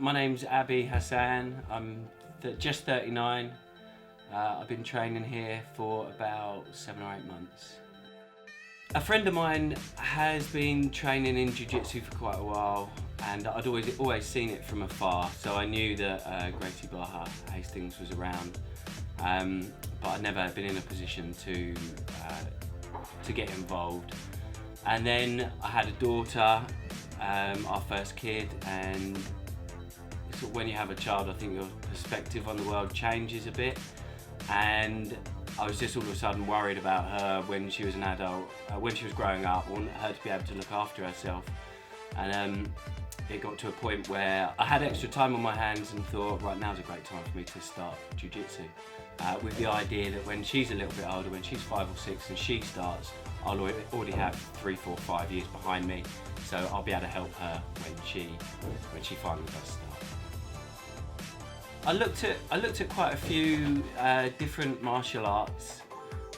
My name's Hassan. I'm just 39. I've been training here for about 7 or 8 months. A friend of mine has been training in Jiu-Jitsu for quite a while, and I'd always seen it from afar, so I knew that Gracie Barra Hastings was around, but I'd never been in a position to get involved. And then I had a daughter, our first kid, and sort of when you have a child, I think your perspective on the world changes a bit. And I was just all of a sudden worried about her when she was an adult, when she was growing up. I wanted her to be able to look after herself. And it got to a point where I had extra time on my hands and thought, right, now's a great time for me to start Jiu-Jitsu. With the idea that when she's a little bit older, when she's 5 or 6 and she starts, I'll already have 3, 4, 5 years behind me, so I'll be able to help her when she finally does start. I looked at quite a few different martial arts,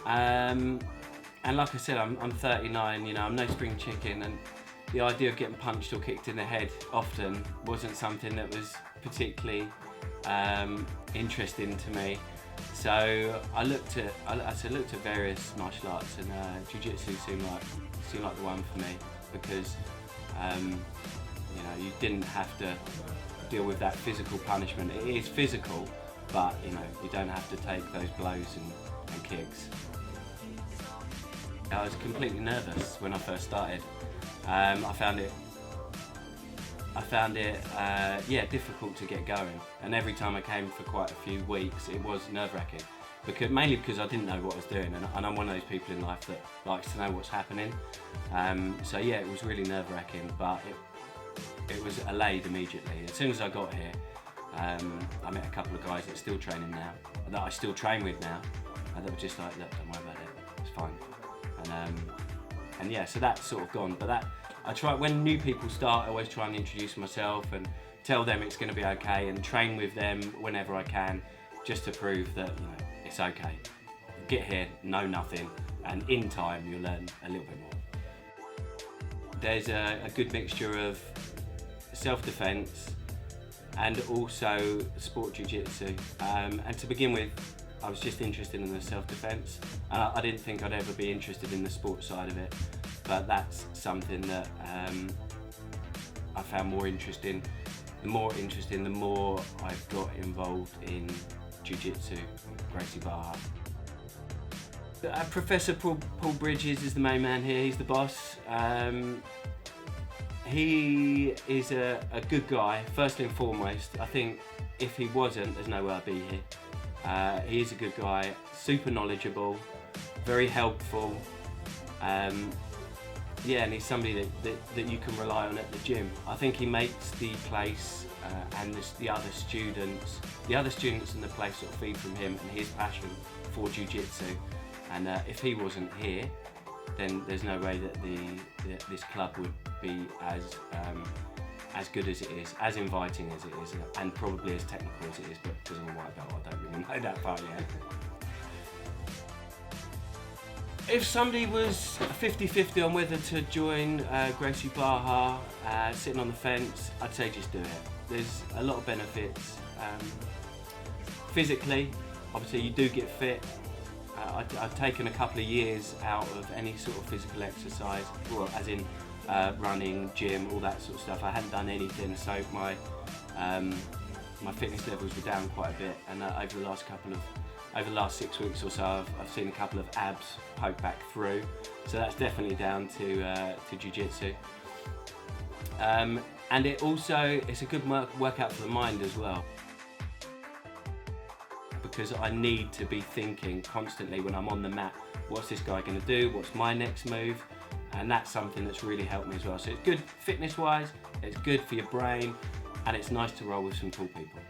and like I said, I'm 39. You know, I'm no spring chicken, and the idea of getting punched or kicked in the head often wasn't something that was particularly interesting to me. So I looked at various martial arts, and Jiu-Jitsu seemed like the one for me, because you know, you didn't have to deal with that physical punishment. It is physical, but you know, you don't have to take those blows and kicks. I was completely nervous when I first started. I found it difficult to get going, and every time I came for quite a few weeks, it was nerve-wracking, mainly because I didn't know what I was doing, and I'm one of those people in life that likes to know what's happening. So yeah, it was really nerve-wracking, but it was allayed immediately. As soon as I got here, I met a couple of guys that are still training now, that I still train with now, and they were just like, look, don't worry about it, it's fine. And yeah, so that's sort of gone. But I try, when new people start, I always try and introduce myself and tell them it's going to be okay, and train with them whenever I can, just to prove that, you know, it's okay. Get here, know nothing, and in time you'll learn a little bit more. There's a good mixture of self-defense and also sport jiu-jitsu. And to begin with, I was just interested in the self-defense. I didn't think I'd ever be interested in the sport side of it, but that's something that I found more interesting. The more I've got involved in jiu-jitsu, Gracie Barra. Professor Paul Bridges is the main man here. He's the boss. He is a good guy, first and foremost. I think if he wasn't, there's no way I'd be here. He is a good guy, super knowledgeable, very helpful. Yeah, and he's somebody that you can rely on at the gym. I think he makes the place and the other students in the place sort of feed from him and his passion for jiu-jitsu. And if he wasn't here, then there's no way that this club would be as good as it is, as inviting as it is, and probably as technical as it is, but because I'm a white belt, I don't really know that part yet. If somebody was 50-50 on whether to join Gracie Barra, sitting on the fence, I'd say just do it. There's a lot of benefits. Physically, obviously you do get fit. I've taken a couple of years out of any sort of physical exercise, well, as in running, gym, all that sort of stuff. I hadn't done anything, so my fitness levels were down quite a bit. And over the last 6 weeks or so, I've seen a couple of abs poke back through. So that's definitely down to jiu-jitsu. And it's a good workout for the mind as well, because I need to be thinking constantly when I'm on the mat, what's this guy going to do, what's my next move, and that's something that's really helped me as well. So it's good fitness-wise, it's good for your brain, and it's nice to roll with some cool people.